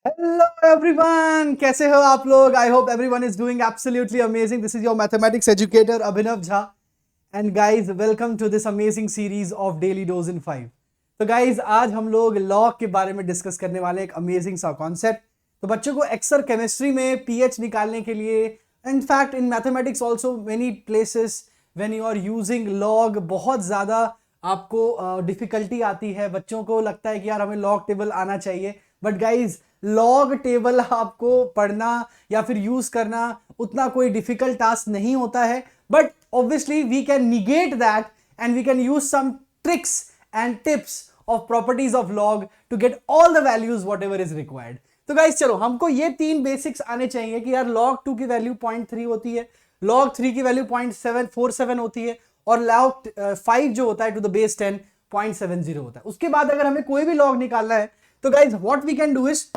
Hello everyone, कैसे हो आप लोग? I hope everyone is doing absolutely amazing. This is your mathematics educator Abhinav Jha. And guys, welcome to this amazing series of daily dose in 5. तो guys, आज हम लोग log के बारे में डिस्कस करने वाले एक अमेजिंग सा कॉन्सेप्ट. तो बच्चों को अक्सर केमिस्ट्री में पीएच निकालने के लिए, in fact in mathematics also many places when you are using log, बहुत ज़्यादा आपको डिफिकल्टी आती है. बच्चों को लगता है कि यार हमें लॉग टेबल आना चाहिए. बट गाइज, लॉग टेबल आपको पढ़ना या फिर यूज करना उतना कोई डिफिकल्ट टास्क नहीं होता है. But obviously we can negate that and we can use some tricks and tips of properties of log to get all the values whatever is required. तो गाइज चलो, हमको ये तीन बेसिक्स आने चाहिए कि यार log 2 की वैल्यू 0.3 होती है, log 3 की वैल्यू 0.747 होती है और log 5 जो होता है टू द बेस 10 0.70 होता है. उसके बाद अगर हमें कोई भी log निकालना है तो guys what we can do is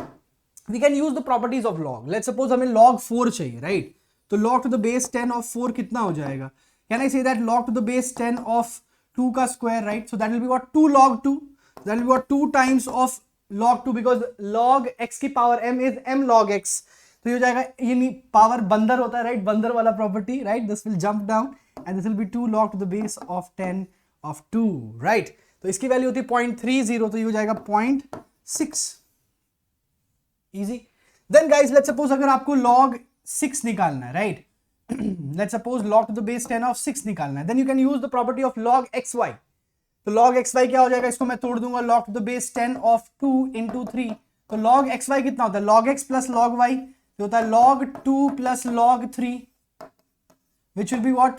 we can use the properties of log. Let's suppose हमें log 4 चाहिए, राइट? तो log to the base 10 of 4 कितना हो जाएगा? Can I say that log to the base 10 of 2 का square, right? So that will be what 2 log 2. That will be what 2 times of log 2 because log x की power m is m log x. तो ये हो जाएगा, ये power बंदर होता है, राइट? बंदर वाला property, right? This will jump down and this will be 2 log to the base of 10 of 2, right? तो इसकी वैल्यू होती है 0.30, तो ये हो जाएगा 0.6. Easy. Then guys, let's suppose अगर आपको log 6 निकालना है, right? Let's suppose log to the base 10 of 6 निकालना है. Then you can use the property of log xy. तो log xy क्या हो जाएगा? इसको मैं तोड़ दूंगा. log to the base 10 of 2 into 3. तो log xy कितना होता है? log x plus log y जो होता है log 2 plus log 3, which will be what?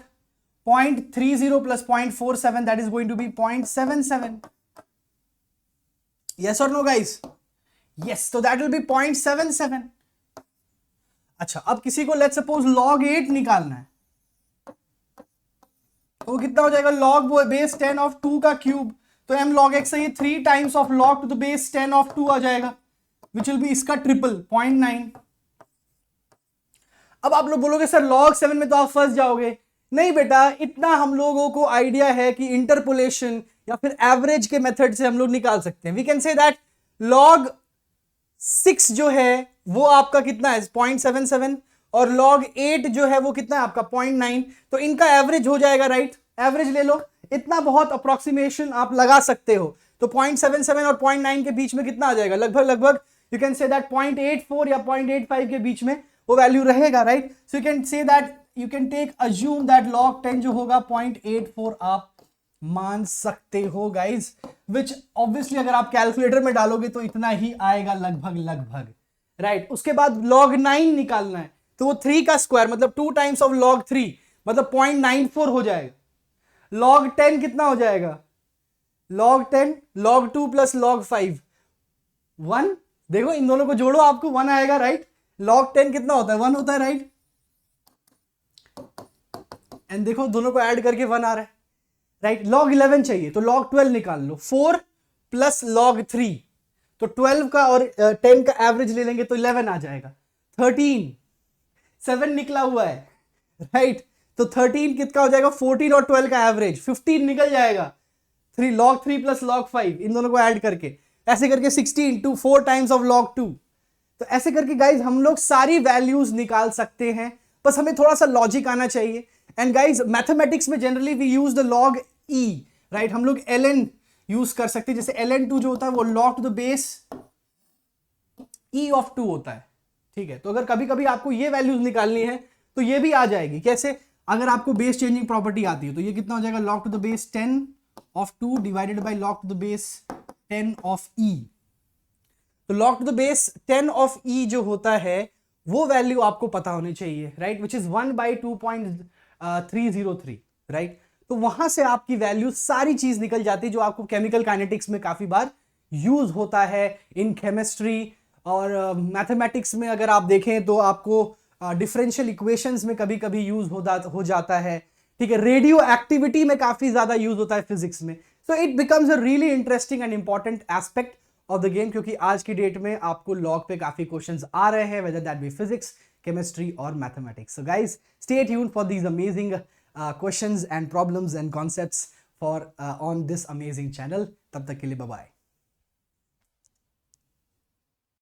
0.30 plus 0.47, that is going to be 0.77. Yes or no guys? Yes, so that will be 0.77. अच्छा, अब किसी को लेट्स सपोज log 8 निकालना है, तो कितना हो जाएगा? log बेस 10 ऑफ 2 का क्यूब. तो m log x है, ये 3 times of log to the base 10 of 2 आ जाएगा, विच विल बी इसका ट्रिपल 0.9. अब आप लोग बोलोगे सर log 7 में तो आप फंस जाओगे. नहीं बेटा, इतना हम लोगों को आइडिया है कि इंटरपोलेशन या फिर एवरेज के मेथड से हम लोग निकाल सकते हैं. We can say that log 6 जो है वो आपका कितना है? 0.77. और log 8 जो है वो कितना है आपका? 0.9. तो इनका एवरेज हो जाएगा, राइट? एवरेज ले लो, इतना बहुत अप्रोक्सीमेशन आप लगा सकते हो. तो 0.77 और 0.9 के बीच में कितना आ जाएगा? लगभग लगभग यू कैन से दैट 0.84 या 0.85 के बीच में वो वैल्यू रहेगा, right? So you can say that, you can take assume that log 10 जो होगा 0.84 आप मान सकते हो गाइज, विच ऑब्वियसली अगर आप कैलकुलेटर में डालोगे तो इतना ही आएगा लगभग लगभग, राइट? उसके बाद log 9 निकालना है, तो वो 3 का स्क्वायर मतलब 2 टाइम्स ऑफ log 3 मतलब 0.94 हो जाएगा. log 10 कितना हो जाएगा? log 10 log 2 plus log 5 1. देखो इन दोनों को जोड़ो, आपको 1 आएगा, राइट? log 10 कितना होता है? 1 होता है, राइट? एंड देखो दोनों को ऐड करके 1 आ रहा है, राइट? log 11 चाहिए तो log 12 निकाल लो. 4 प्लस log 3, तो 12 का और 10 का एवरेज ले लेंगे तो 11 आ जाएगा. 13, 7 निकला हुआ है, राइट? तो 13 कितना हो जाएगा? 14 और 12 का एवरेज 15 निकल जाएगा. 3 log 3 प्लस log 5 इन दोनों को ऐड करके ऐसे करके 16 टू 4 टाइम्स ऑफ log 2. तो ऐसे करके गाइज हम लोग सारी वैल्यूज निकाल सकते हैं, बस हमें थोड़ा सा लॉजिक आना चाहिए. एंड गाइज, मैथमेटिक्स में generally we use the log e, right? हम लोग ln यूज कर सकते हैं. जैसे ln2 जो होता है वो log to the base e of 2 होता है, ठीक है? तो अगर कभी कभी आपको ये वैल्यूज निकालनी है तो ये भी आ जाएगी. कैसे? अगर आपको बेस चेंजिंग प्रॉपर्टी आती है तो ये कितना हो जाएगा? log to the base 10 of 2 divided by log to the base 10 of e. तो log to the base 10 of e जो होता है वो वैल्यू आपको पता होनी चाहिए, राइट? Which is 1/2.303, right? तो वहां से आपकी वैल्यू सारी चीज निकल जाती है जो आपको केमिकल काइनेटिक्स में काफी बार यूज होता है इन केमिस्ट्री और मैथमेटिक्स में. अगर आप देखें तो आपको डिफरेंशियल इक्वेशंस में कभी कभी यूज हो जाता है, ठीक है? रेडियो एक्टिविटी में काफी ज्यादा यूज होता है फिजिक्स में. So it becomes a really interesting and important aspect of the game, क्योंकि आज की डेट में आपको लॉग पे काफी क्वेश्चंस आ रहे हैं, whether that be physics, chemistry और mathematics. So guys, stay tuned for these amazing questions and problems and concepts for on this amazing channel. तब तक के लिए बाय बाय.